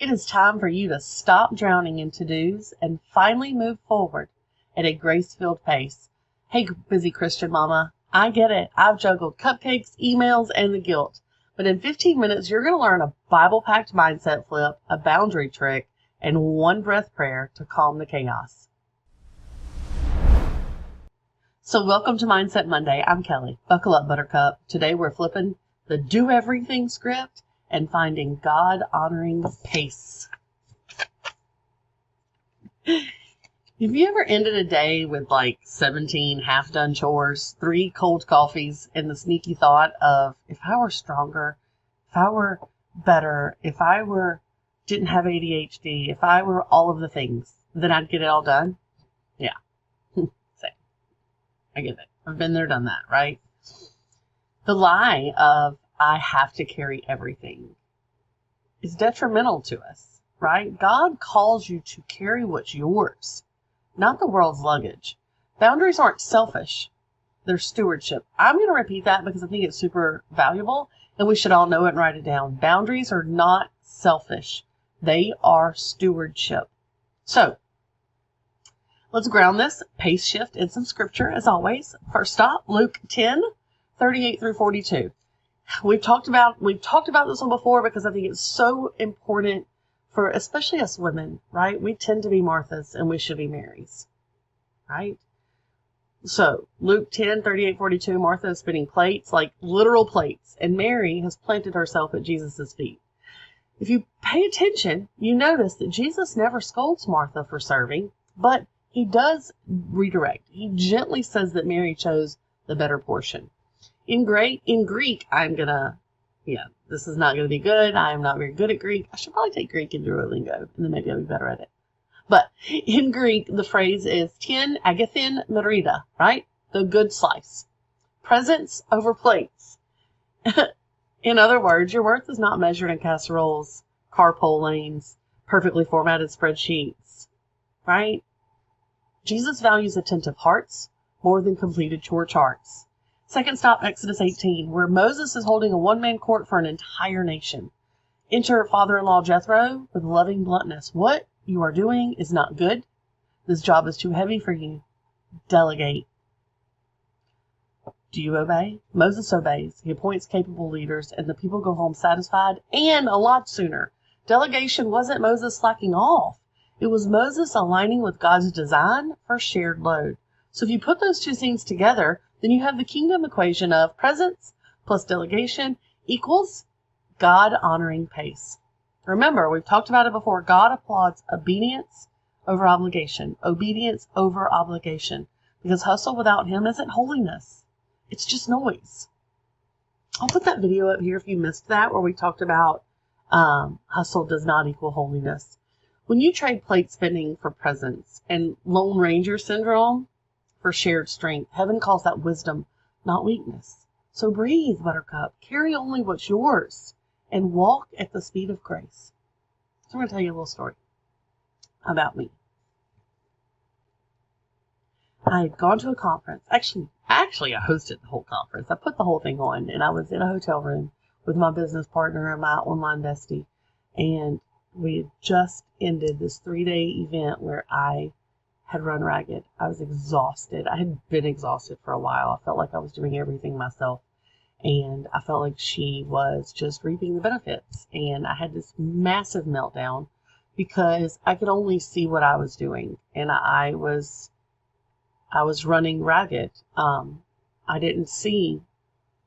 It is time for you to stop drowning in to-dos and finally move forward at a grace-filled pace. Hey, busy Christian mama, I get it. I've juggled cupcakes, emails, and the guilt. But in 15 minutes, you're going to learn a Bible-packed mindset flip, a boundary trick, and one breath prayer to calm the chaos. So welcome to Mindset Monday. I'm Kelly. Buckle up, Buttercup. Today we're flipping the do everything script and finding God-honoring pace. Have you ever ended a day with like 17 half-done chores, 3 cold coffees, and the sneaky thought of, if I were stronger, if I were better, if I didn't have ADHD, if I were all of the things, then I'd get it all done? Yeah. Same. I get it. I've been there, done that, right? The lie of I have to carry everything is detrimental to us, right? God calls you to carry what's yours, not the world's luggage. Boundaries aren't selfish. They're stewardship. I'm going to repeat that because I think it's super valuable and we should all know it and write it down. Boundaries are not selfish. They are stewardship. So let's ground this pace shift in some scripture as always. First stop, Luke 10:38 through 42. We've talked about this one before because I think it's so important for especially us women, right? We tend to be Marthas and we should be Marys, right? So Luke 10:38-42, Martha is spinning plates, like literal plates, and Mary has planted herself at Jesus' feet. If you pay attention, you notice that Jesus never scolds Martha for serving, but he does redirect. He gently says that Mary chose the better portion. In Greek, this is not going to be good. I am not very good at Greek. I should probably take Greek and Duolingo, and then maybe I'll be better at it. But in Greek, the phrase is tin agathin merida, right? The good slice. Presents over plates. In other words, your worth is not measured in casseroles, carpool lanes, perfectly formatted spreadsheets, right? Jesus values attentive hearts more than completed chore charts. Second stop, Exodus 18, where Moses is holding a one-man court for an entire nation. Enter father-in-law Jethro with loving bluntness. What you are doing is not good. This job is too heavy for you. Delegate. Do you obey? Moses obeys. He appoints capable leaders, and the people go home satisfied and a lot sooner. Delegation wasn't Moses slacking off. It was Moses aligning with God's design for shared load. So if you put those two things together, then you have the kingdom equation of presence plus delegation equals God-honoring pace. Remember, we've talked about it before. God applauds obedience over obligation. Obedience over obligation. Because hustle without him isn't holiness. It's just noise. I'll put that video up here if you missed that, where we talked about hustle does not equal holiness. When you trade plate spinning for presence and Lone Ranger syndrome for shared strength, heaven calls that wisdom, not weakness. So breathe, Buttercup. Carry only what's yours and walk at the speed of grace. So I'm going to tell you a little story about me. I had gone to a conference. Actually, I hosted the whole conference. I put the whole thing on, and I was in a hotel room with my business partner and my online bestie. And we had just ended this 3-day event where I had run ragged. I was exhausted. I had been exhausted for a while. I felt like I was doing everything myself. And I felt like she was just reaping the benefits. And I had this massive meltdown because I could only see what I was doing. And I was running ragged. I didn't see,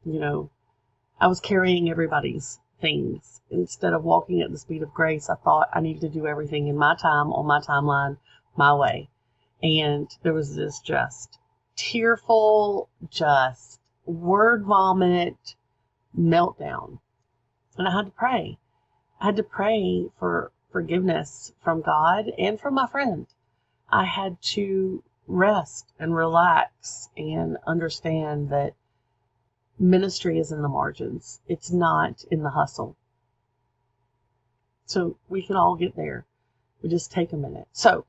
I was carrying everybody's things. Instead of walking at the speed of grace, I thought I needed to do everything in my time, on my timeline, my way. And there was this just tearful, just word vomit meltdown. And I had to pray. I had to pray for forgiveness from God and from my friend. I had to rest and relax and understand that ministry is in the margins. It's not in the hustle. So we can all get there. We just take a minute. So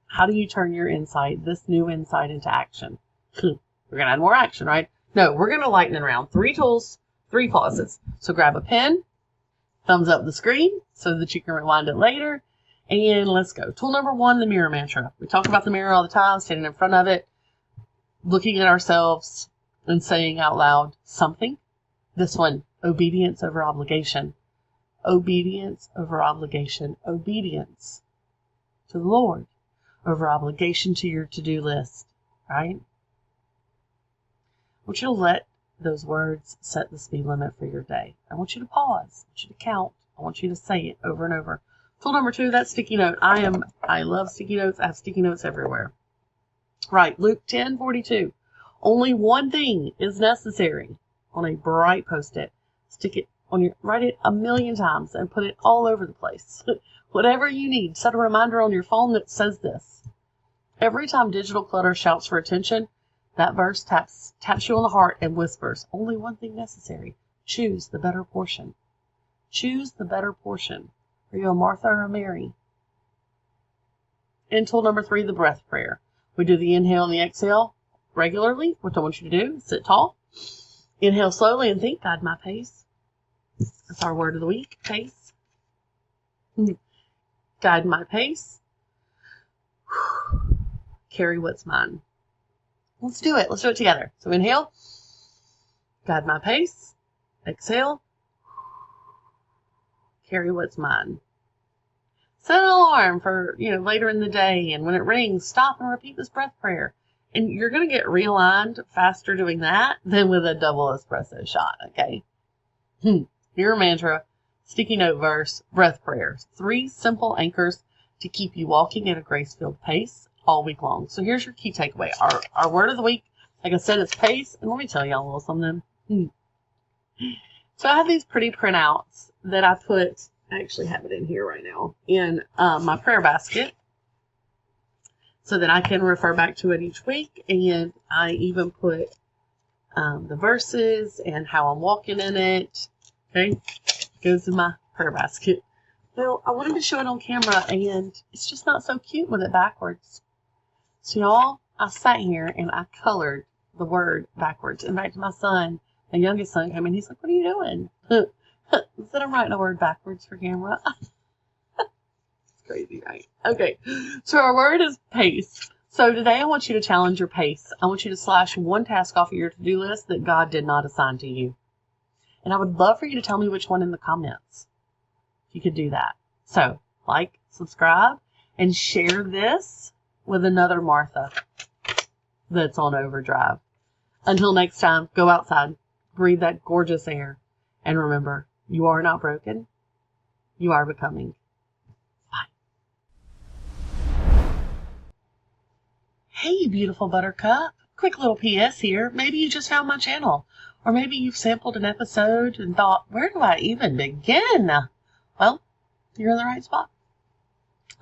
how do you turn your insight, this new insight, into action? We're going to add more action, right? No, we're going to lighten it around. 3 tools, 3 pauses. So grab a pen, thumbs up the screen so that you can rewind it later. And let's go. Tool number 1, the mirror mantra. We talk about the mirror all the time, standing in front of it, looking at ourselves and saying out loud something. This one, obedience over obligation. Obedience over obligation. Obedience to the Lord over obligation to your to-do list, right? I want you to let those words set the speed limit for your day. I want you to pause. I want you to count. I want you to say it over and over. Tool number 2, that sticky note. I love sticky notes. I have sticky notes everywhere. Right, Luke 10:42. Only one thing is necessary. On a bright Post-it. Stick it on write it 1,000,000 times and put it all over the place. Whatever you need. Set a reminder on your phone that says this. Every time digital clutter shouts for attention, that verse taps you on the heart and whispers, only one thing necessary. Choose the better portion. Choose the better portion. Are you a Martha or a Mary? And tool number 3, the breath prayer. We do the inhale and the exhale regularly. What I want you to do, sit tall. Inhale slowly and think, guide my pace. That's our word of the week, pace. Guide my pace. Carry what's mine. Let's do it. Let's do it together. So inhale. Guide my pace. Exhale. Carry what's mine. Set an alarm for, later in the day. And when it rings, stop and repeat this breath prayer. And you're going to get realigned faster doing that than with a double espresso shot. Okay. Mirror mantra, sticky note verse, breath prayers. 3 simple anchors to keep you walking at a grace-filled pace all week long. So here's your key takeaway. Our word of the week, like I said, is pace. And let me tell y'all a little something. So I have these pretty printouts that I actually have it in here right now, in my prayer basket so that I can refer back to it each week. And I even put the verses and how I'm walking in it. Okay, goes in my prayer basket. Well, I wanted to show it on camera, and it's just not so cute with it backwards. So y'all, I sat here and I colored the word backwards. In fact, my son, my youngest son, came in. He's like, "What are you doing?" I said, "I'm writing a word backwards for camera." It's crazy, right? Okay, so our word is pace. So today I want you to challenge your pace. I want you to slash one task off of your to-do list that God did not assign to you. And I would love for you to tell me which one in the comments. If you could do that. So, like, subscribe, and share this with another Martha that's on overdrive. Until next time, go outside, breathe that gorgeous air, and remember, you are not broken. You are becoming. Bye. Hey, beautiful Buttercup. Quick little PS here. Maybe you just found my channel. Or maybe you've sampled an episode and thought, where do I even begin? Well, you're in the right spot.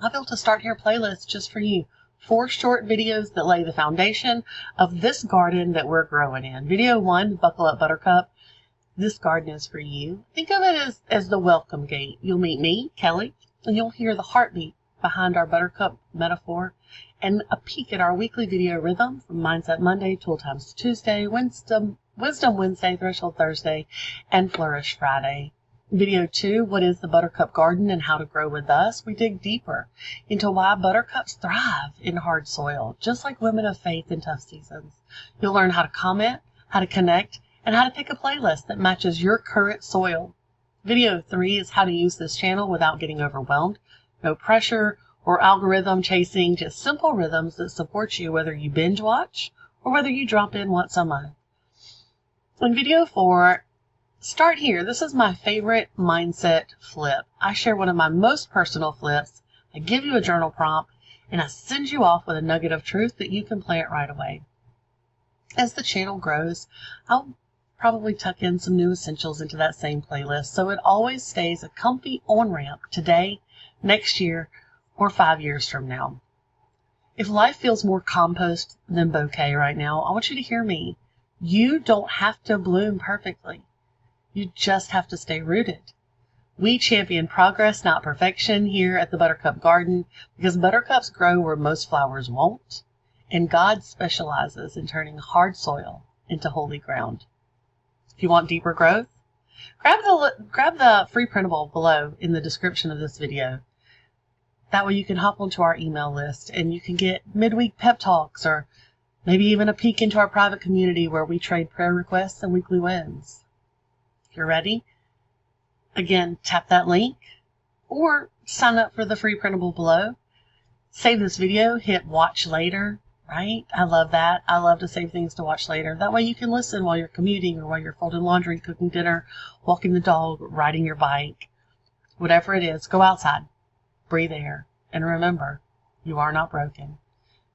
I built a Start Here playlist just for you. 4 short videos that lay the foundation of this garden that we're growing in. Video 1, Buckle Up Buttercup. This garden is for you. Think of it as the welcome gate. You'll meet me, Kelly, and you'll hear the heartbeat behind our Buttercup metaphor and a peek at our weekly video rhythm from Mindset Monday, Tool Times Tuesday, Wisdom Wednesday, Threshold Thursday, and Flourish Friday. Video 2, what is the Buttercup Garden and how to grow with us? We dig deeper into why buttercups thrive in hard soil, just like women of faith in tough seasons. You'll learn how to comment, how to connect, and how to pick a playlist that matches your current soil. Video 3 is how to use this channel without getting overwhelmed. No pressure or algorithm chasing, just simple rhythms that support you whether you binge watch or whether you drop in once a month. In video 4, Start Here. This is my favorite mindset flip. I share one of my most personal flips. I give you a journal prompt, and I send you off with a nugget of truth that you can plant right away. As the channel grows, I'll probably tuck in some new essentials into that same playlist, so it always stays a comfy on-ramp today, next year, or 5 years from now. If life feels more compost than bouquet right now, I want you to hear me. You don't have to bloom perfectly. You just have to stay rooted. We champion progress, not perfection, here at the Buttercup Garden, because buttercups grow where most flowers won't, and God specializes in turning hard soil into holy ground. If you want deeper growth, Grab the free printable below in the description of this video. That way you can hop onto our email list and you can get midweek pep talks or maybe even a peek into our private community where we trade prayer requests and weekly wins. If you're ready, again, tap that link or sign up for the free printable below. Save this video, hit watch later, right? I love that. I love to save things to watch later. That way you can listen while you're commuting or while you're folding laundry, cooking dinner, walking the dog, riding your bike. Whatever it is, go outside, breathe air, and remember, you are not broken.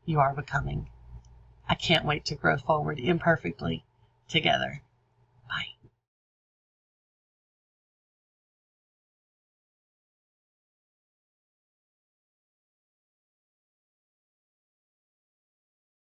You are becoming. I can't wait to grow forward imperfectly together.